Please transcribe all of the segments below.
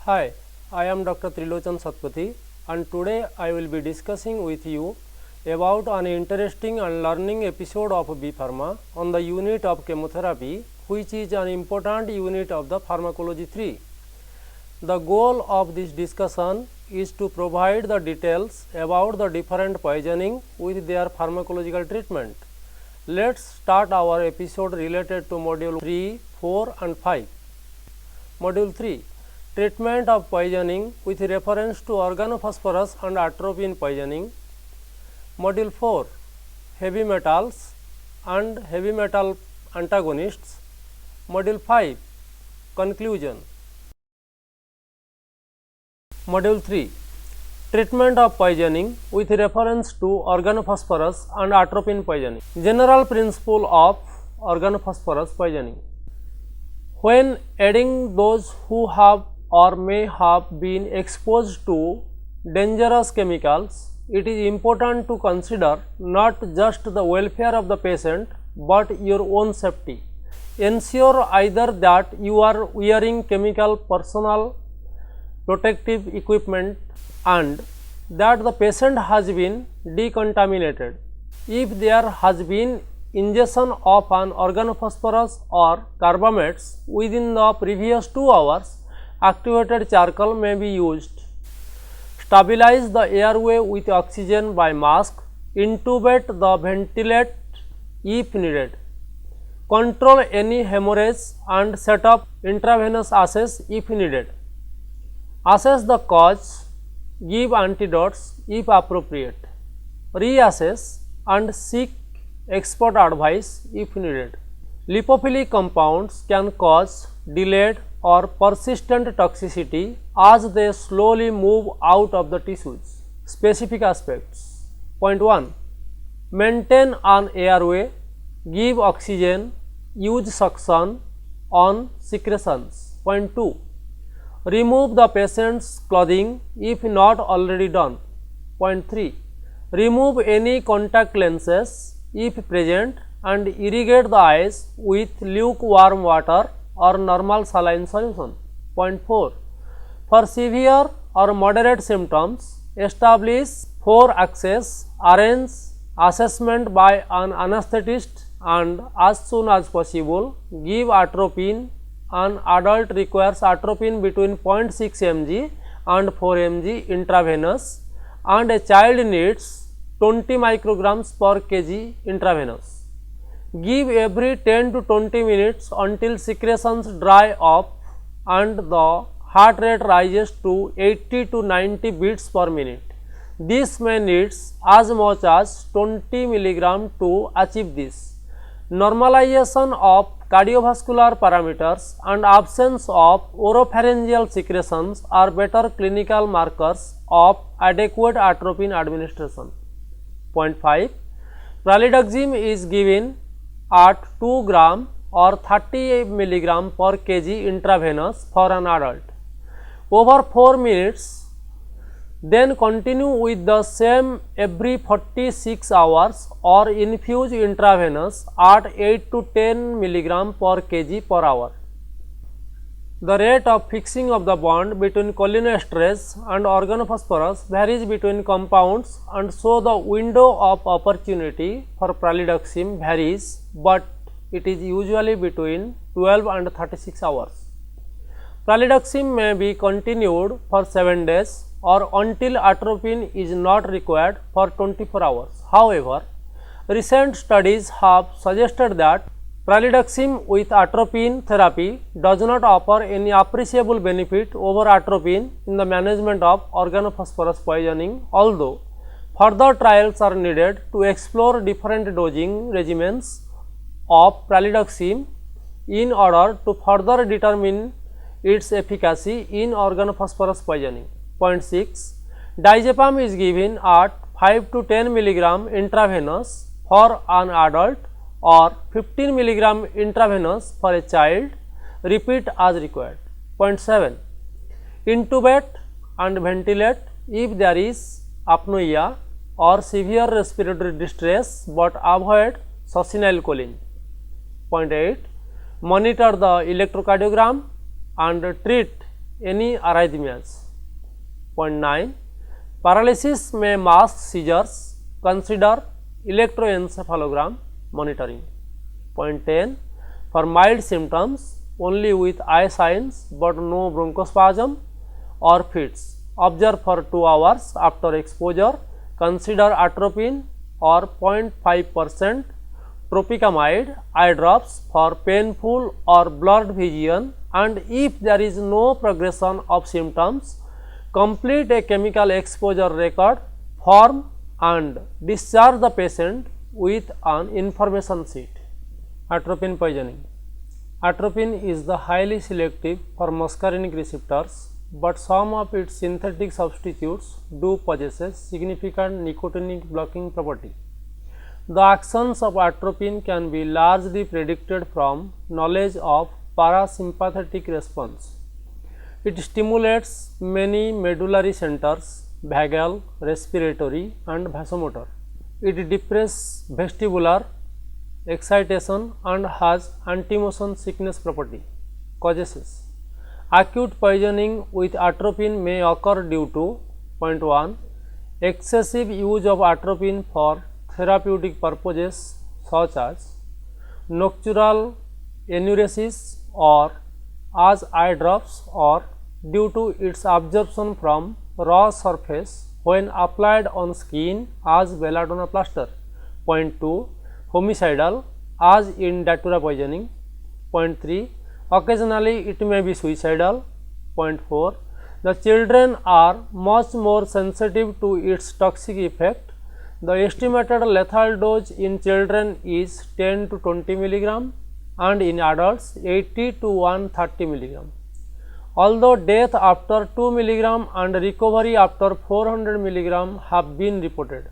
Hi, I am Dr. Trilochan Satpathy and today I will be discussing with you about an interesting and learning episode of B.Pharma on the unit of chemotherapy, which is an important unit of the pharmacology 3. The goal of this discussion is to provide the details about the different poisoning with their pharmacological treatment. Let's start our episode related to module 3, 4 and 5. Module 3, treatment of poisoning with reference to organophosphorus and atropine poisoning. Module 4, heavy metals and heavy metal antagonists. Module 5, conclusion. Module 3, treatment of poisoning with reference to organophosphorus and atropine poisoning. General principle of organophosphorus poisoning. When aiding those who have or may have been exposed to dangerous chemicals, it is important to consider not just the welfare of the patient but your own safety. Ensure either that you are wearing chemical personal protective equipment and that the patient has been decontaminated. If there has been ingestion of an organophosphorus or carbamates within the previous 2 hours, activated charcoal may be used. Stabilize the airway with oxygen by mask. Intubate the ventilate if needed. Control any hemorrhage and set up intravenous access if needed. Assess the cause. Give antidotes if appropriate. Reassess and seek expert advice if needed. Lipophilic compounds can cause delayed or persistent toxicity as they slowly move out of the tissues. Specific aspects. Point 1. Maintain an airway, give oxygen, use suction on secretions. Point 2. Remove the patient's clothing if not already done. Point 3. Remove any contact lenses if present and irrigate the eyes with lukewarm water or normal saline solution. Point 4. For severe or moderate symptoms, establish 4-axis, arrange assessment by an anesthetist and as soon as possible give atropine. An adult requires atropine between 0.6 mg and 4 mg intravenous and a child needs 20 micrograms per kg intravenous. Give every 10 to 20 minutes until secretions dry up and the heart rate rises to 80 to 90 beats per minute. This may need as much as 20 mg to achieve this. Normalization of cardiovascular parameters and absence of oropharyngeal secretions are better clinical markers of adequate atropine administration. Point 5. Pralidoxime is given at 2 gram or 30 milligram per kg intravenous for an adult over 4 minutes. Then continue with the same every 46 hours or infuse intravenous at 8 to 10 milligram per kg per hour. The rate of fixing of the bond between cholinesterase and organophosphorus varies between compounds and so the window of opportunity for pralidoxime varies, but it is usually between 12 and 36 hours. Pralidoxime may be continued for 7 days or until atropine is not required for 24 hours. However, recent studies have suggested that pralidoxime with atropine therapy does not offer any appreciable benefit over atropine in the management of organophosphorus poisoning, although further trials are needed to explore different dosing regimens of pralidoxime in order to further determine its efficacy in organophosphorus poisoning. Point 6. Diazepam is given at 5 to 10 milligram intravenous for an adult or 15 milligram intravenous for a child. Repeat as required. Point 7. Intubate and ventilate if there is apnoea or severe respiratory distress, but avoid succinylcholine. Point 8. Monitor the electrocardiogram and treat any arrhythmias. 9. Paralysis may mask seizures. Consider electroencephalogram monitoring. 10. For mild symptoms, only with eye signs but no bronchospasm or fits, observe for 2 hours after exposure. Consider atropine or 0.5% tropicamide eye drops for painful or blurred vision, and if there is no progression of symptoms, complete a chemical exposure record form and discharge the patient with an information sheet. Atropine poisoning. Atropine is the highly selective for muscarinic receptors, but some of its synthetic substitutes do possess significant nicotinic blocking property. The actions of atropine can be largely predicted from knowledge of parasympathetic response. It stimulates many medullary centers, vagal, respiratory and vasomotor. It depresses vestibular excitation and has anti-motion sickness property. Causes. Acute poisoning with atropine may occur due to 1. Excessive use of atropine for therapeutic purposes such as nocturnal enuresis or as eye drops, or due to its absorption from raw surface when applied on skin as belladonna plaster. 2. Homicidal as in datura poisoning. 3. Occasionally it may be suicidal. 4. The children are much more sensitive to its toxic effect. The estimated lethal dose in children is 10 to 20 milligram and in adults 80 to 130 milligram. Although death after 2 milligram and recovery after 400 milligram have been reported.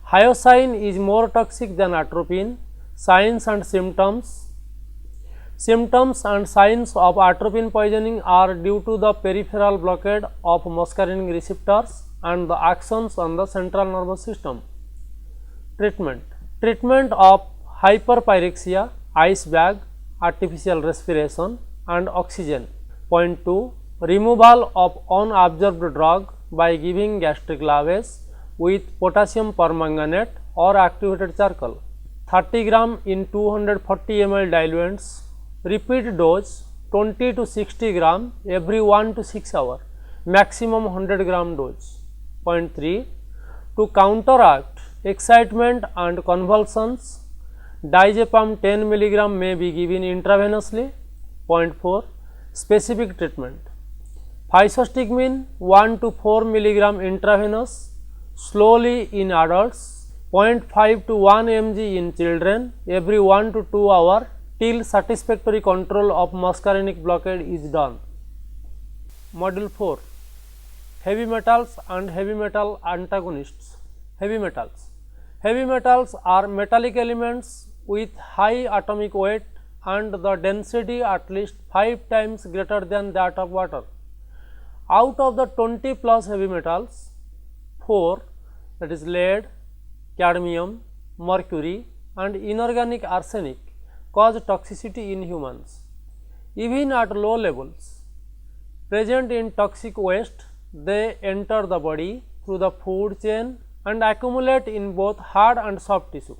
Hyoscine is more toxic than atropine. Signs and symptoms. Symptoms and signs of atropine poisoning are due to the peripheral blockade of muscarinic receptors and the actions on the central nervous system. Treatment. Treatment of hyperpyrexia, ice bag, artificial respiration and oxygen. 2. Removal of unabsorbed drug by giving gastric lavage with potassium permanganate or activated charcoal. 30 gram in 240 ml diluents. Repeat dose 20 to 60 gram every 1 to 6 hours. Maximum 100 gram dose. 3. To counteract excitement and convulsions, diazepam 10 milligram may be given intravenously. 4. Specific treatment. Physostigmine 1 to 4 milligram intravenous slowly in adults, 0.5 to 1 mg in children every 1 to 2 hours till satisfactory control of muscarinic blockade is done. Module 4. Heavy metals and heavy metal antagonists. Heavy metals. Heavy metals are metallic elements with high atomic weight and the density at least 5 times greater than that of water. Out of the 20 plus heavy metals, 4, that is lead, cadmium, mercury and inorganic arsenic, cause toxicity in humans. Even at low levels present in toxic waste, they enter the body through the food chain and accumulate in both hard and soft tissue.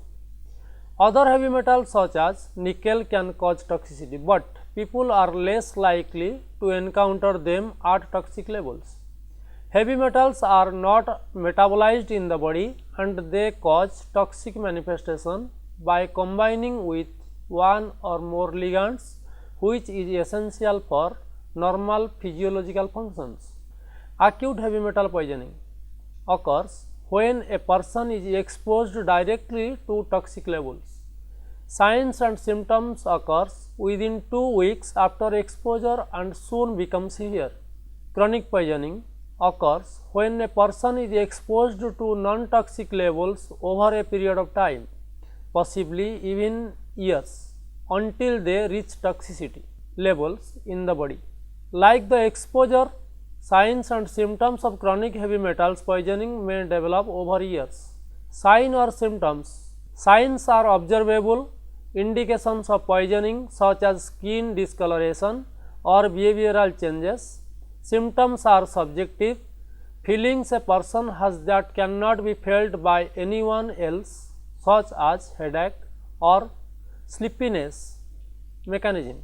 Other heavy metals such as nickel can cause toxicity, but people are less likely to encounter them at toxic levels. Heavy metals are not metabolized in the body and they cause toxic manifestation by combining with one or more ligands, which is essential for normal physiological functions. Acute heavy metal poisoning occurs when a person is exposed directly to toxic levels. Signs and symptoms occurs within 2 weeks after exposure and soon become severe. Chronic poisoning occurs when a person is exposed to non-toxic levels over a period of time, possibly even years, until they reach toxicity levels in the body. Like the exposure, signs and symptoms of chronic heavy metals poisoning may develop over years. Sign or symptoms. Signs are observable indications of poisoning such as skin discoloration or behavioral changes Symptoms are subjective. Feelings a person has that cannot be felt by anyone else, such as headache or sleepiness. Mechanism.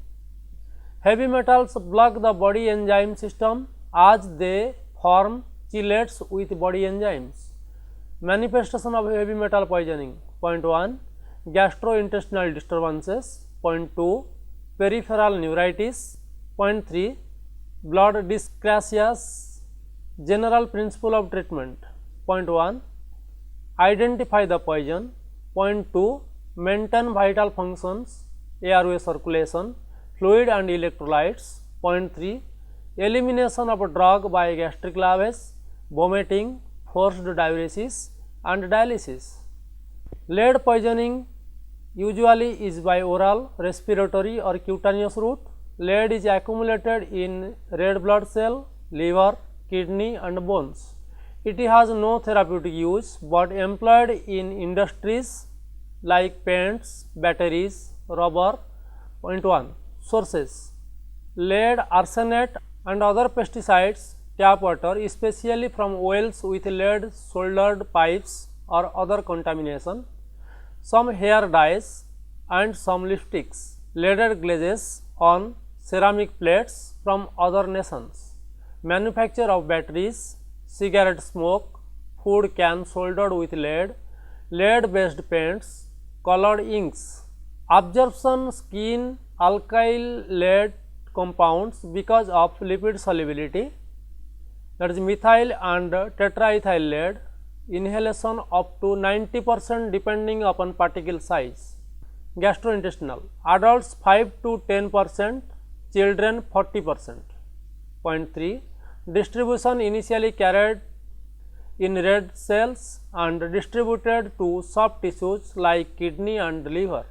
Heavy metals block the body enzyme system as they form chelates with body enzymes. Manifestation of heavy metal poisoning. Point 1. Gastrointestinal disturbances. Point 2. Peripheral neuritis. Point 3. Blood dyscrasias. General principle of treatment. Point 1. Identify the poison. Point 2. Maintain vital functions, airway circulation, fluid and electrolytes. Point 3. Elimination of drug by gastric lavage, vomiting, forced diuresis and dialysis. Lead poisoning usually is by oral, respiratory or cutaneous route. Lead is accumulated in red blood cell, liver, kidney and bones. It has no therapeutic use but employed in industries like paints, batteries, rubber. Point 1. Sources. Lead, arsenate and other pesticides, tap water, especially from wells with lead soldered pipes or other contamination, some hair dyes and some lipsticks, leaded glazes on ceramic plates from other nations, manufacture of batteries, cigarette smoke, food can soldered with lead, lead based paints, colored inks, absorption skin alkyl lead compounds because of lipid solubility, that is methyl and tetraethyl lead, inhalation up to 90% depending upon particle size. Gastrointestinal, adults 5 to 10%, children 40%. Point 3. Distribution initially carried in red cells and distributed to soft tissues like kidney and liver,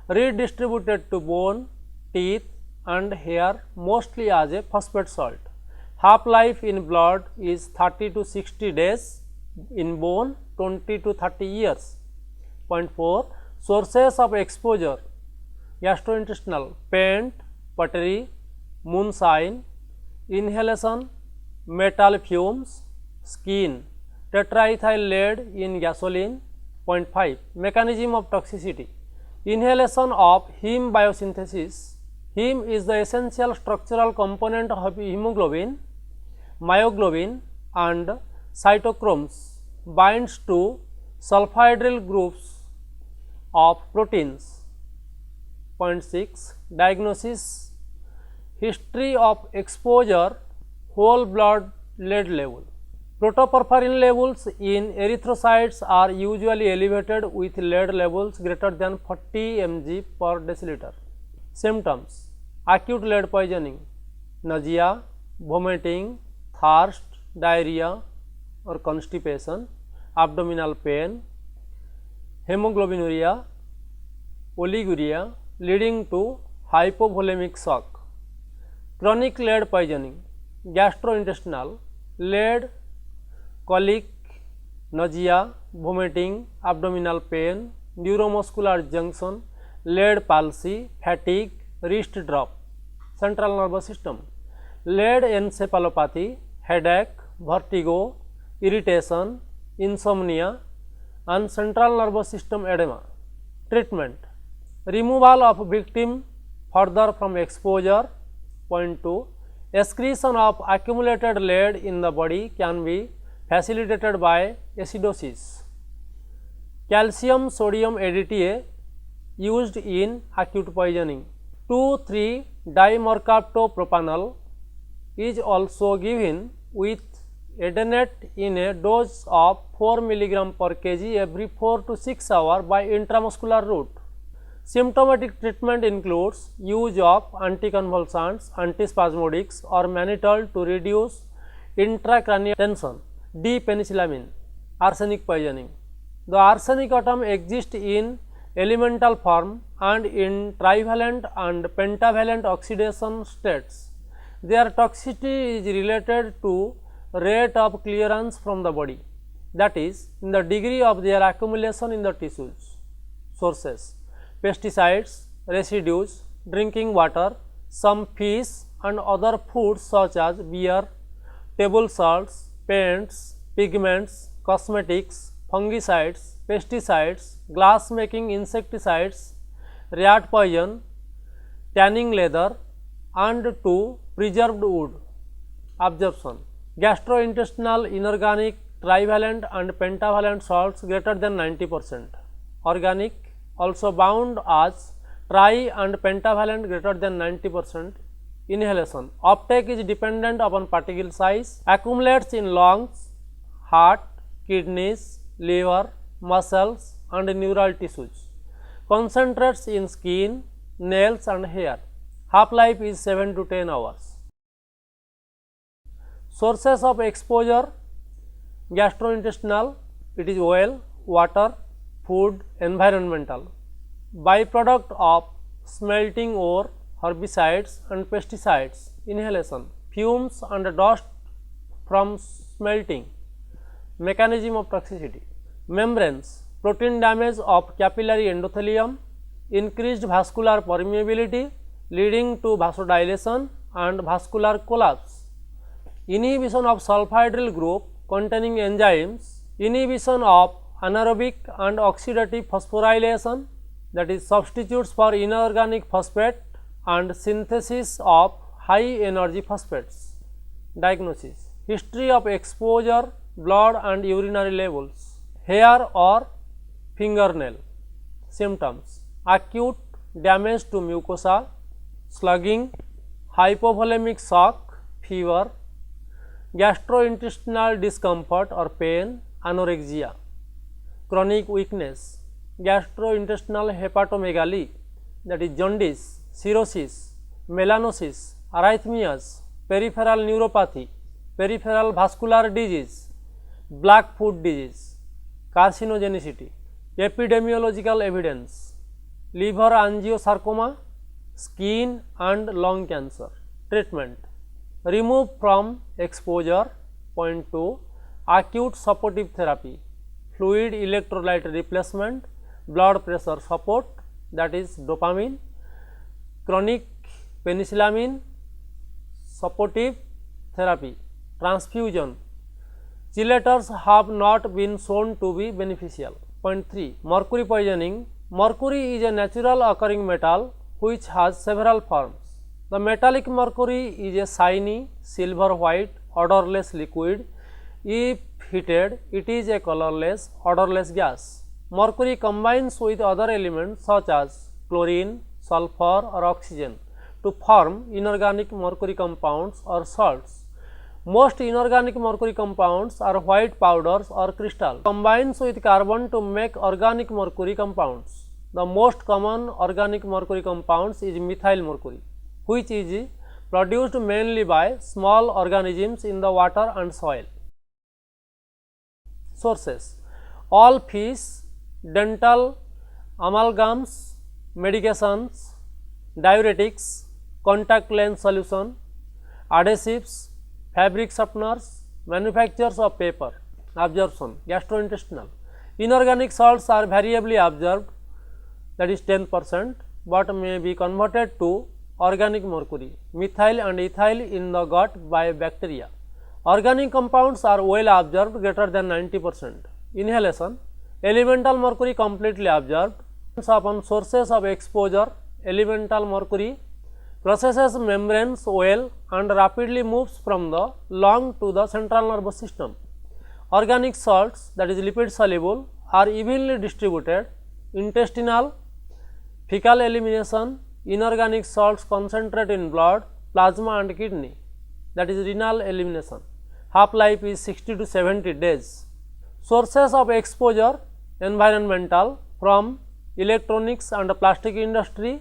redistributed to bone, teeth and hair mostly as a phosphate salt. Half life in blood is 30 to 60 days, in bone 20 to 30 years. Point 4. Sources of exposure. Gastrointestinal, paint, pottery, moonshine, inhalation, metal fumes, skin, tetraethyl lead in gasoline. Point 5. Mechanism of toxicity. Inhalation of heme biosynthesis. Heme is the essential structural component of hemoglobin, myoglobin and cytochromes, binds to sulfhydryl groups of proteins. Point 6. Diagnosis. History of exposure, whole blood lead level. Protoporphyrin levels in erythrocytes are usually elevated with lead levels greater than 40 mg per deciliter. Symptoms. Acute lead poisoning, nausea, vomiting, thirst, diarrhea or constipation, abdominal pain, hemoglobinuria, oliguria leading to hypovolemic shock. Chronic lead poisoning, gastrointestinal, lead, colic, nausea, vomiting, abdominal pain, neuromuscular junction, lead palsy, fatigue, wrist drop. Central nervous system, lead encephalopathy, headache, vertigo, irritation, insomnia and central nervous system edema. Treatment. Removal of victim further from exposure. Point 2. Excretion of accumulated lead in the body can be facilitated by acidosis. Calcium sodium ADTA used in acute poisoning. 2,3-dimercaptopropanol is also given with edenate in a dose of 4 mg per kg every 4 to 6 hours by intramuscular route. Symptomatic treatment includes use of anticonvulsants, antispasmodics or mannitol to reduce intracranial tension. D-penicillamine. Arsenic poisoning. The arsenic atom exists in elemental form and in trivalent and pentavalent oxidation states. Their toxicity is related to rate of clearance from the body, that is, in the degree of their accumulation in the tissues. Sources. Pesticides, residues, drinking water, some fish and other foods such as beer, table salts, paints, pigments, cosmetics, fungicides, pesticides, glass making insecticides, rat poison, tanning leather and to preserved wood. Absorption. Gastrointestinal inorganic trivalent and pentavalent salts greater than 90%. Organic also bound as tri and pentavalent greater than 90%. Inhalation. Uptake is dependent upon particle size, accumulates in lungs, heart, kidneys, liver, muscles and neural tissues. Concentrates in skin, nails and hair. Half-life is 7 to 10 hours. Sources of exposure: gastrointestinal, it is oil, water, food, environmental. Byproduct of smelting ore, herbicides and pesticides. Inhalation: fumes and dust from smelting. Mechanism of toxicity: membranes, protein damage of capillary endothelium, increased vascular permeability leading to vasodilation and vascular collapse. Inhibition of sulfhydryl group containing enzymes, inhibition of anaerobic and oxidative phosphorylation, that is substitutes for inorganic phosphate and synthesis of high energy phosphates. Diagnosis: history of exposure, blood and urinary levels, hair or fingernail. Symptoms: acute damage to mucosa, slugging, hypovolemic shock, fever, gastrointestinal discomfort or pain, anorexia. Chronic weakness, gastrointestinal hepatomegaly, that is jaundice, cirrhosis, melanosis, arrhythmias, peripheral neuropathy, peripheral vascular disease, black foot disease. Carcinogenicity, epidemiological evidence, liver angiosarcoma, skin and lung cancer. Treatment: remove from exposure. Point 2, acute supportive therapy, fluid electrolyte replacement, blood pressure support, that is dopamine, chronic penicillamine, supportive therapy, transfusion. Chelators have not been shown to be beneficial. Point 3, mercury poisoning. Mercury is a natural occurring metal which has several forms. The metallic mercury is a shiny silver white odorless liquid. If heated, it is a colorless odorless gas. Mercury combines with other elements such as chlorine, sulfur or oxygen to form inorganic mercury compounds or salts. Most inorganic mercury compounds are white powders or crystals. Combines with carbon to make organic mercury compounds. The most common organic mercury compounds is methyl mercury, which is produced mainly by small organisms in the water and soil. Sources: all fish, dental amalgams, medications, diuretics, contact lens solution, adhesives, fabric softeners, manufacturers of paper. Absorption: gastrointestinal. Inorganic salts are variably absorbed, that is 10%, but may be converted to organic mercury, methyl and ethyl in the gut by bacteria. Organic compounds are well absorbed, greater than 90%. Inhalation: elemental mercury completely absorbed. Upon sources of exposure, elemental mercury processes membranes well and rapidly moves from the lung to the central nervous system. Organic salts, that is lipid soluble, are evenly distributed. Intestinal, fecal elimination. Inorganic salts concentrate in blood, plasma and kidney, that is renal elimination. Half-life is 60 to 70 days. Sources of exposure: environmental, from electronics and plastic industry,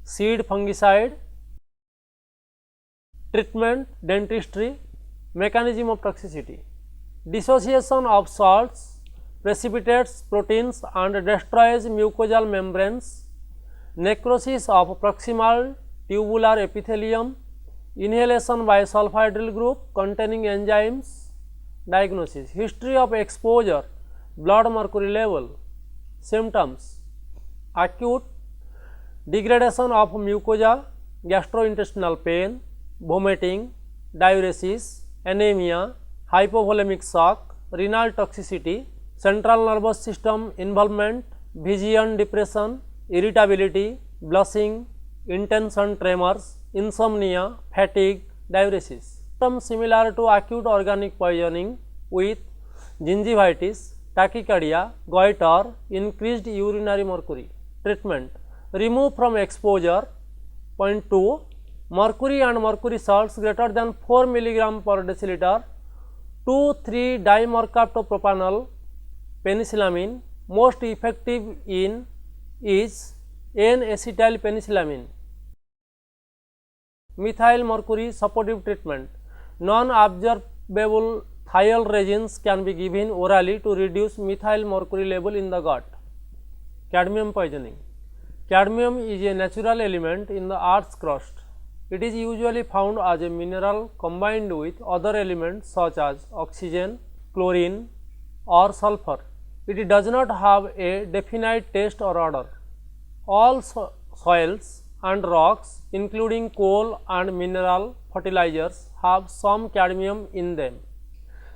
seed fungicide. Treatment: dentistry. Mechanism of toxicity: dissociation of salts, precipitates proteins and destroys mucosal membranes, necrosis of proximal tubular epithelium, inhalation by sulfhydryl group containing enzymes. Diagnosis: history of exposure, blood mercury level. Symptoms: acute degradation of mucosa, gastrointestinal pain, vomiting, diuresis, anemia, hypovolemic shock, renal toxicity, central nervous system involvement, vision depression, irritability, blushing, intention tremors, insomnia, fatigue, diuresis. Symptoms similar to acute organic poisoning with gingivitis, tachycardia, goiter, increased urinary mercury. Treatment: remove from exposure. Point 2. Mercury and mercury salts greater than 4 mg per deciliter, 2,3 dimercaptopropanol penicillamine. Most effective in is N-acetyl penicillamine. Methyl mercury supportive treatment: non-absorbable thiol resins can be given orally to reduce methyl mercury level in the gut. Cadmium poisoning: cadmium is a natural element in the earth's crust. It is usually found as a mineral combined with other elements such as oxygen, chlorine or sulfur. It does not have a definite taste or odor. All soils and rocks, including coal and mineral fertilizers, have some cadmium in them.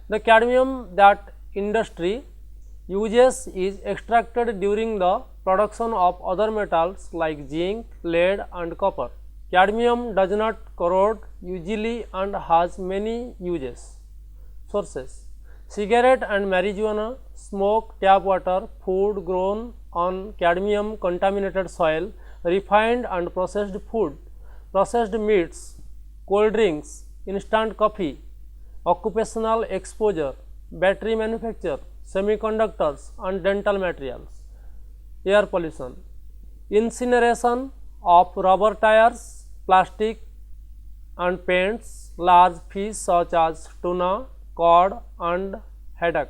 The cadmium that industry uses is extracted during the production of other metals like zinc, lead and copper. Cadmium does not corrode easily and has many uses. Sources: cigarette and marijuana, smoke, tap water, food grown on cadmium contaminated soil, refined and processed food, processed meats, cold drinks, instant coffee, occupational exposure, battery manufacture, semiconductors and dental materials. Air pollution: incineration of rubber tires, plastic and paints, large fish such as tuna, cod and haddock.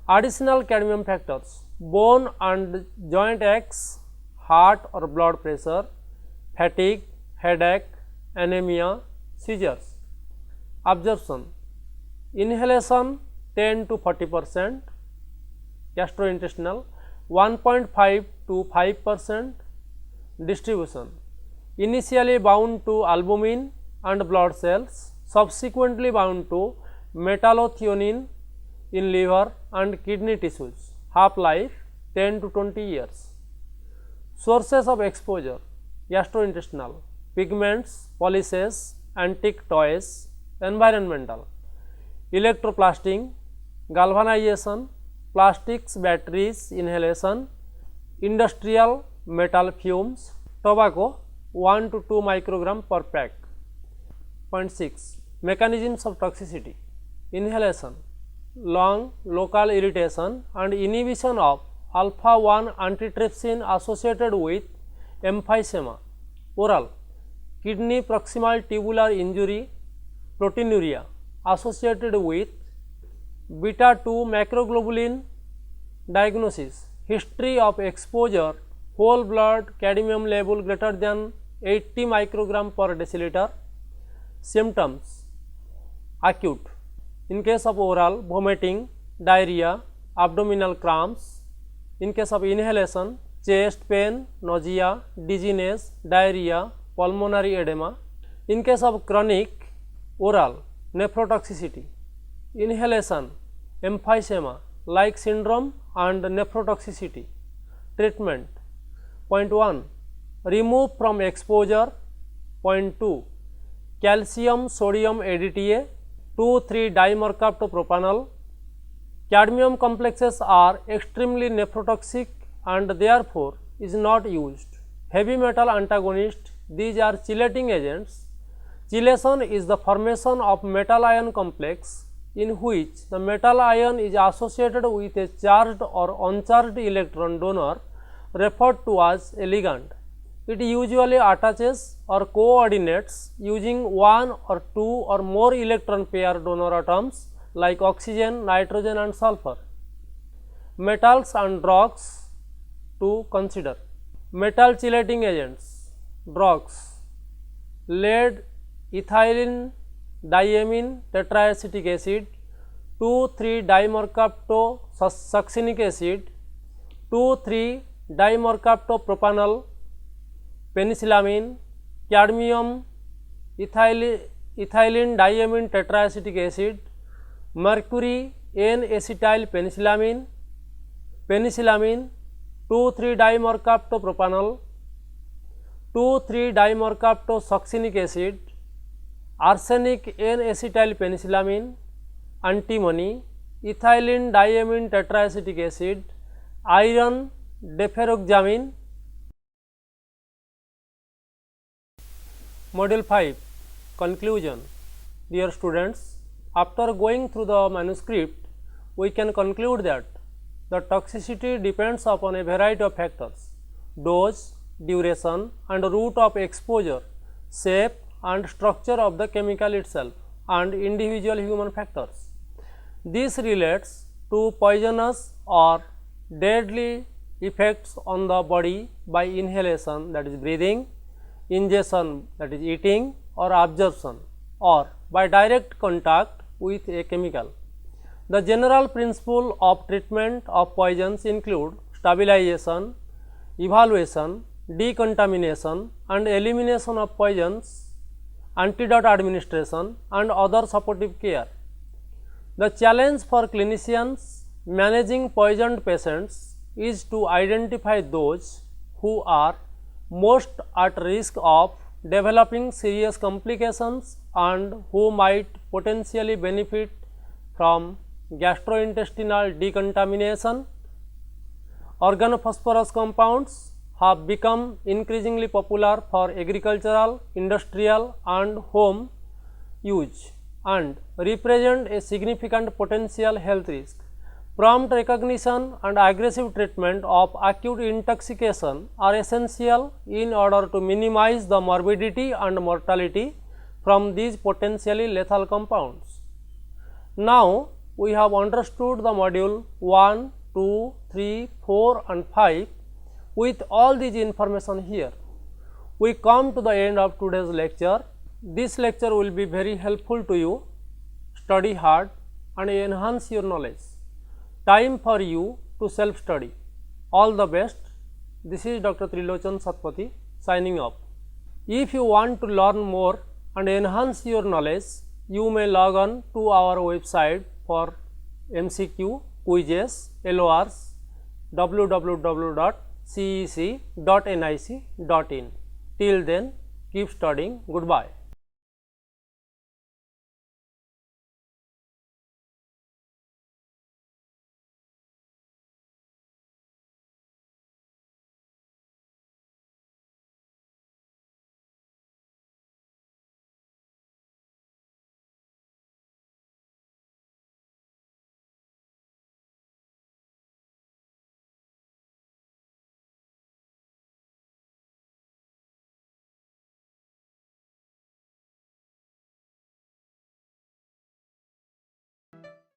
Additional cadmium factors: bone and joint aches, heart or blood pressure, fatigue, headache, anemia, seizures. Absorption: inhalation 10 to 40%, gastrointestinal 1.5 to 5%. Distribution: initially bound to albumin and blood cells, subsequently bound to metallothionein in liver and kidney tissues. Half-life 10 to 20 years. Sources of exposure: gastrointestinal, pigments, polishes, antique toys, environmental, electroplasting, galvanization, plastics, batteries, inhalation, industrial, metal fumes, tobacco 1 to 2 microgram per pack. Point 6. Mechanisms of toxicity: inhalation, lung, local irritation and inhibition of alpha 1 antitrypsin associated with emphysema. Oral, kidney proximal tubular injury, proteinuria associated with beta 2 macroglobulin. Diagnosis: history of exposure, whole blood cadmium level greater than 80 microgram per deciliter. Symptoms: acute, in case of oral, vomiting, diarrhea, abdominal cramps. In case of inhalation, chest pain, nausea, dizziness, diarrhea, pulmonary edema. In case of chronic, oral, nephrotoxicity, inhalation, emphysema like syndrome and nephrotoxicity. Treatment: Point 1. Remove from exposure. Point 2. Calcium sodium ADTA 2,3 dimercaptopropanol. Cadmium complexes are extremely nephrotoxic and therefore is not used. Heavy metal antagonist: these are chelating agents. Chelation is the formation of metal ion complex in which the metal ion is associated with a charged or uncharged electron donor referred to as a ligand. It usually attaches or coordinates using one or two or more electron pair donor atoms like oxygen, nitrogen and sulfur. Metals and drugs to consider: metal chelating agents, drugs, lead ethylene diamine tetraacetic acid, 2,3 dimercaptosuccinic acid, 2,3 dimercaptopropanol penicillamine, cadmium ethyl ethylene diamine tetraacetic acid, mercury N-acetyl penicillamine, penicillamine, 2,3-dimercaptopropanol, 2,3-dimercaptosuccinic acid, arsenic N-acetyl penicillamine, antimony, ethylene diamine tetraacetic acid, iron deferoxamine. Module 5 Conclusion. Dear students, after going through the manuscript, we can conclude that the toxicity depends upon a variety of factors: dose, duration and route of exposure, shape and structure of the chemical itself, and individual human factors. This relates to poisonous or deadly effects on the body by inhalation, that is breathing, ingestion, that is eating, or absorption, or by direct contact with a chemical. The general principle of treatment of poisons include stabilization, evaluation, decontamination and elimination of poisons, antidote administration and other supportive care. The challenge for clinicians managing poisoned patients is to identify those who are most at risk of developing serious complications and who might potentially benefit from gastrointestinal decontamination. Organophosphorus compounds have become increasingly popular for agricultural, industrial and home use and represent a significant potential health risk. Prompt recognition and aggressive treatment of acute intoxication are essential in order to minimize the morbidity and mortality from these potentially lethal compounds. Now, we have understood the module 1, 2, 3, 4 and 5 with all these information here. We come to the end of today's lecture. This lecture will be very helpful to you. Study hard and enhance your knowledge. Time for you to self-study. All the best. This is Dr. Trilochan Satpathy signing off. If you want to learn more and enhance your knowledge, you may log on to our website for MCQ, quizzes, LORs, www.cec.nic.in. Till then, keep studying. Goodbye.